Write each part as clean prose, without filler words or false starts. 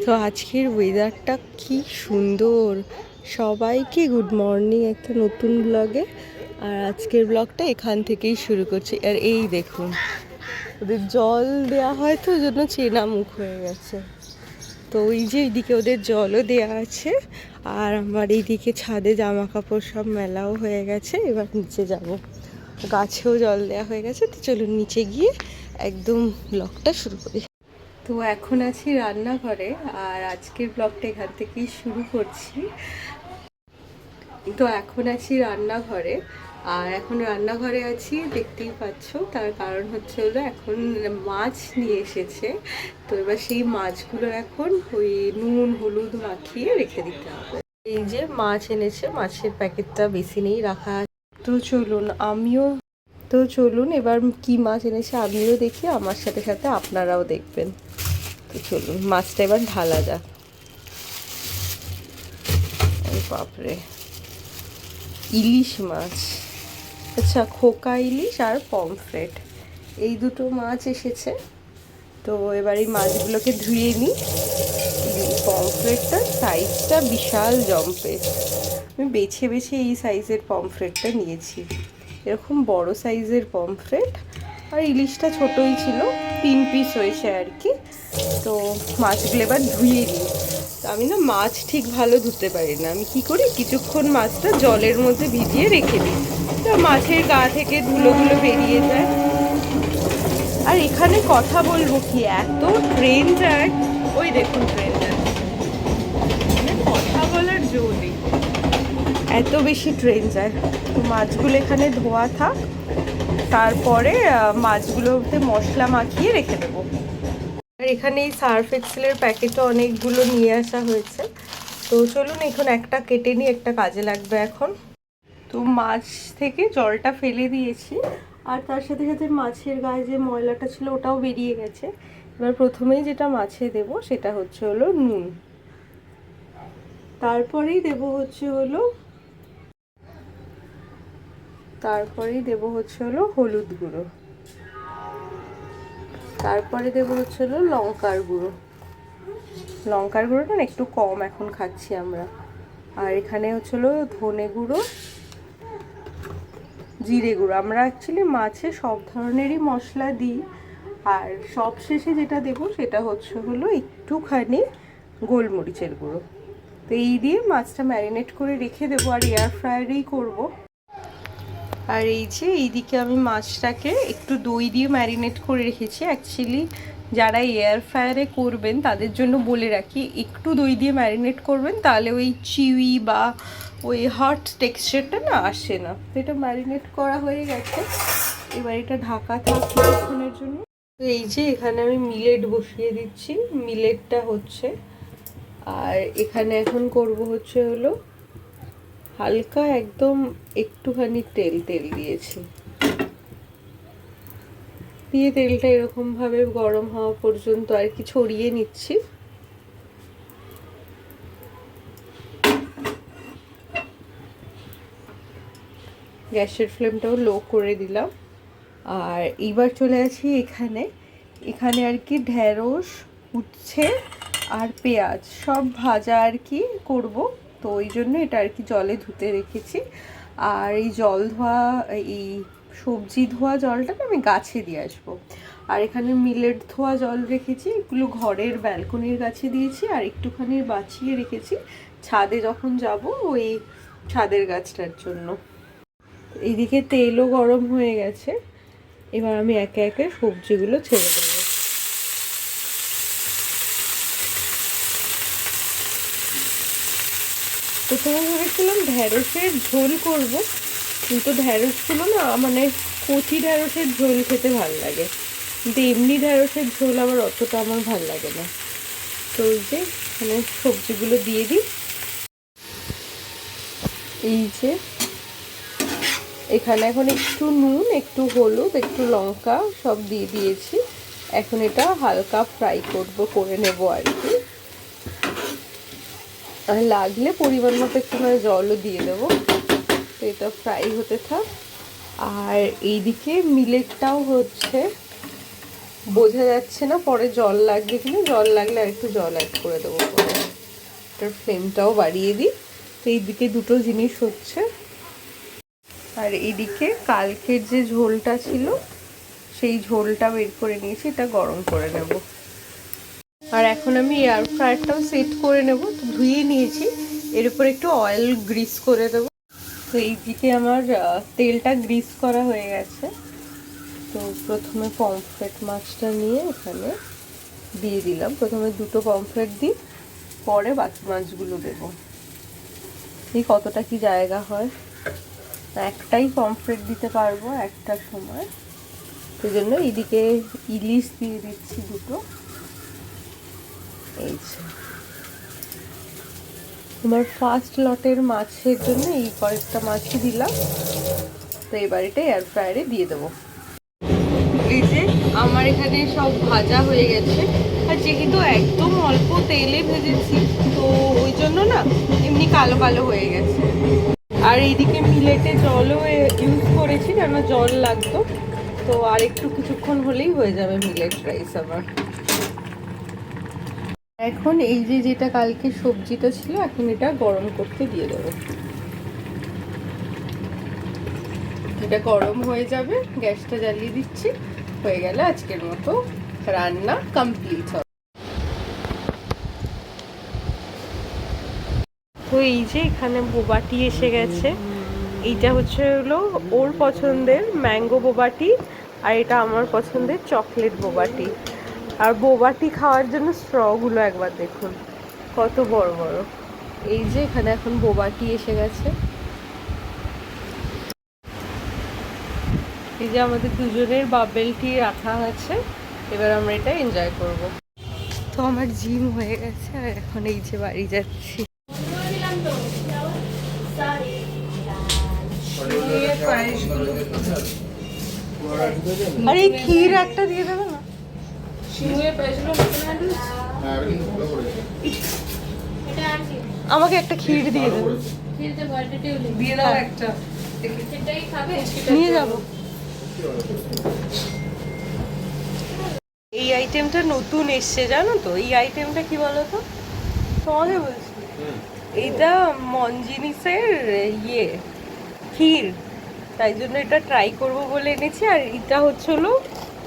তো আজকের ওয়েদারটা কি সুন্দর। সবাইকে গুড মর্নিং একটা নতুন ব্লগে। আর আজকের ব্লগটা এখান থেকেই শুরু করছি। আর এই দেখুন, ওদের জল দেওয়া হয় তো ওই জন্য চেনা মুখ হয়ে গেছে। তো ওই যে এইদিকে ওদের জলও দেওয়া আছে। আর আমার এইদিকে ছাদে জামা কাপড় সব মেলাও হয়ে গেছে। এবার নিচে যাব, গাছেও জল দেওয়া হয়ে গেছে। তো চলুন নিচে গিয়ে একদম ব্লগটা শুরু করি। তো এখন আছি রান্নাঘরে, আর আজকের ব্লগটা এখান থেকেই শুরু করছি। তো এখন আছি রান্নাঘরে, আর এখন রান্নাঘরে আছি দেখতেই পাচ্ছ। তার কারণ হচ্ছে হলো এখন মাছ নিয়ে এসেছে। তো এবার সেই মাছগুলো এখন ওই নুন হলুদ মাখিয়ে রেখে দিতে হবে। এই যে মাছ এনেছে, মাছের প্যাকেটটা বেসিনেই রাখা আছে। তো চলুন এবার কি মাছ এনেছে আমিও দেখি, আমার সাথে সাথে আপনারাও দেখবেন। তো চলুন মাছটা এবার ঢালা যাক। বাপরে, ইলিশ মাছ, আচ্ছা খোকা ইলিশ আর পমফ্রেট, এই দুটো মাছ এসেছে। তো এবার এই মাছগুলোকে ধুয়ে নিই। পমফ্রেটটার সাইজটা বিশাল জম্পের। আমি বেছে বেছে এই সাইজের পমফ্রেটটা নিয়েছি, এরকম বড় সাইজের পমফ্রেট। আর ইলিশটা ছোটই ছিল, 3 পিস হয়েছে আর কি। তো মাছগুলো এবার ধুয়ে নিই। আমি না মাছ ঠিক ভালো ধুতে পারি না। আমি কি করি, কিছুক্ষণ মাছটা জলের মধ্যে ভিজিয়ে রেখে দিই, তো মাছের গা থেকে ধুলোগুলো বেরিয়ে যায়। আর এখানে কথা বলবো কি, এত ট্রেন যায়, ওই দেখুন ট্রেন যাচ্ছে, কথা বলার জো নেই, এত বেশি ট্রেন যায়। তো মাছগুলো এখানে ধোয়া থাক, তারপরে মাছগুলোতে মশলা মাখিয়ে রেখে দেবো। আর এখানে এই সার্ফ এক্সেলের প্যাকেটও অনেকগুলো নিয়ে আসা হয়েছে। তো চলুন এখন একটা কেটে নিই, একটা কাজে লাগবে এখন। তো মাছ থেকে জলটা ফেলে দিয়েছি, আর তার সাথে সাথে মাছের গায়ে যে ময়লাটা ছিল ওটাও বেরিয়ে গেছে। এবার প্রথমেই যেটা মাছে দেব সেটা হচ্ছে হলো নুন, তারপরেই দেব হচ্ছে হলো হলুদ গুঁড়ো, তারপরে দেবো হচ্ছে হলো লঙ্কার গুঁড়োটা একটু কম এখন খাচ্ছি আমরা। আর এখানে হচ্ছে হলো ধনে গুঁড়ো, জিরে গুঁড়ো। আমরা অ্যাকচুয়ালি মাছে সব ধরনেরই মশলা দিই। আর সব শেষে যেটা দেবো সেটা হচ্ছে হলো একটুখানি গোলমরিচের গুঁড়ো। তো এই দিয়ে মাছটা ম্যারিনেট করে রেখে দেবো, আর এয়ার ফ্রায়ারেই করবো। আর এই যে এইদিকে আমি মাছটাকে একটু দই দিয়ে ম্যারিনেট করে রেখেছি। অ্যাকচুয়ালি যারা এয়ার ফ্রায়ারে করবেন তাদের জন্য বলে রাখি, একটু দই দিয়ে ম্যারিনেট করবেন, তাহলে ওই চিউই বা ওই হট টেক্সচারটা না আসে না। তো এটা ম্যারিনেট করা হয়ে গেছে, এবার এটা ঢাকা থাক কিছুক্ষণের জন্য। তো এই যে এখানে আমি মিলেট বসিয়ে দিচ্ছি, মিলেটটা হচ্ছে। আর এখানে এখন করব হচ্ছে হলো হালকা একদম একটুখানি তেল দিয়েছি, দিয়ে তেলটা এরকম ভাবে গরম হওয়া পর্যন্ত আর কি ছড়িয়ে নিচ্ছি। গ্যাসের ফ্লেমটাও লো করে দিলাম। আর এইবার চলে আসি এখানে আর কি ঢেঁড়স, উচ্ছে আর পেঁয়াজ সব ভাজা আর কি করব। তো ওই জন্য এটা আর কি জলে ধুতে রেখেছি। আর এই জল ধোয়া, এই সবজি ধোয়া জলটা আমি গাছে দিয়ে আসবো। আর এখানে মিলেট ধোয়া জল রেখেছি, এগুলো ঘরের ব্যালকনির গাছে দিয়েছি। আর একটুখানি বাঁচিয়ে রেখেছি ছাদে যখন যাব ওই ছাদের গাছটার জন্য। এইদিকে তেলও গরম হয়ে গেছে, এবার আমি একে একে সবজিগুলো ছেড়ে দেবো। প্রথমে ভেবেছিলাম ঢ্যাঁড়সের ঝোল করব, কিন্তু ঢ্যাঁড়সগুলো না মানে কচি ঢ্যাঁড়সের ঝোল খেতে ভালো লাগে, কিন্তু এমনি ঢ্যাঁড়সের ঝোল আবার অতটা আমার ভালো লাগে না। তো এই যে এখানে সবজিগুলো দিয়ে দিই। এই যে এখানে এখন একটু নুন, একটু হলুদ, একটু লঙ্কা সব দিয়ে দিয়েছি। এখন এটা হালকা ফ্রাই করে নেব আর কি। আর লাগলে পরিমাণ মতো একটু জলও দিয়ে দেবো। তো এটা ফ্রাই হতে থাক। আর এইদিকে মিলেটটাও হচ্ছে, বোঝা যাচ্ছে না পরে জল লাগবে কিনা, জল লাগলে আর একটু জল অ্যাড করে দেবো পরে। এটার ফ্লেমটাও বাড়িয়ে দিই। তো এইদিকে দুটো জিনিস হচ্ছে, আর এইদিকে কালকের যে ঝোলটা ছিল সেই ঝোলটা বের করে নিয়েছি, এটা গরম করে নেব। আর এখন আমি এয়ার ফ্রায়ারটাও সেট করে নেব। তো ধুয়ে নিয়েছি, এর উপর একটু অয়েল গ্রিস করে দেবো। তো এইদিকে আমার তেলটা গ্রিস করা হয়ে গেছে। তো প্রথমে পমফ্রেট মাছটা নিয়ে এখানে দিয়ে দিলাম। প্রথমে দুটো পমফ্রেট দিই, পরে বাকি মাছগুলো দেবো। এই কতটা কি জায়গা হয়, একটাই পমফ্রেট দিতে পারবো একটা সময়, সেই জন্য এইদিকে ইলিশ দিয়ে দিচ্ছি দুটো। এই আমার ফার্স্ট লটের মাছের জন্য এই কয়েকটা মাছই দিলাম। তো এবার এটা এয়ার ফ্রায়ারে দিয়ে দেবো। এই যে আমার এখানে সব ভাজা হয়ে গেছে, আর যেহেতু একদম অল্প তেলে ভেজেছি তো ওই জন্য না এমনি কালো কালো হয়ে গেছে। আর এইদিকে মিলেটে জলও ইউজ করেছি, কেন জল লাগতো। তো আর একটু কিছুক্ষণ হলেই হয়ে যাবে মিলেট রাইস আমার। এখন এই যে যেটা কালকে সবজিটা ছিল, এখন এটা গরম করতে দিয়ে দেবো। এটা গরম হয়ে যাবে, গ্যাসটা জ্বালিয়ে দিচ্ছি। হয়ে গেলে আজকের মতো রান্না কমপ্লিট হবে। তো এই যে এখানে বোবাটি এসে গেছে। এইটা হলো ওর পছন্দের ম্যাঙ্গো বোবাটি, আর এটা আমার পছন্দের চকলেট বোবাটি। আর বোবাটি খাওয়ার জন্য স্ট্রগুলো একবার দেখুন কত বড় বড়। এই যে এখানে এখন বোবাটি এসে গেছে। এই যে আমাদের দুজনের বাবেল টি রাখা আছে, এবার আমরা এটা এনজয় করব। তো আমার জিম হয়ে গেছে, আর এখন এই যে বাড়ি যাচ্ছি। আর এই ক্ষীর একটা দিয়ে দেবে না? আমাকে একটা ক্ষীর দিয়ে দেবে, দিয়ে দাও একটা, নিয়ে যাবো। এই আইটেমটা নতুন এসছে জানো তো? এই আইটেমটা কি বলতো তোমাকে বলছি, এইটা মনজিনিসের ক্ষীর, তাই জন্য এটা ট্রাই করব বলে এনেছি। আর এটা হলো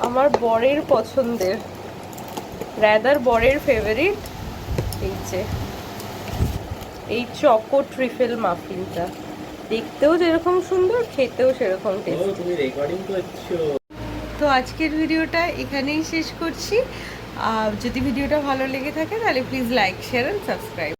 আমার বরের পছন্দের, রাদার বরের ফেভারিট। এই যে এই চকো ট্রিফেল মাফিনটা দেখতেও যেরকম সুন্দর, খেতেও সেরকম টেস্টি। তো আজকের ভিডিওটা এখানেই শেষ করছি। যদি ভিডিওটা ভালো লেগে থাকে তাহলে please like, share and subscribe.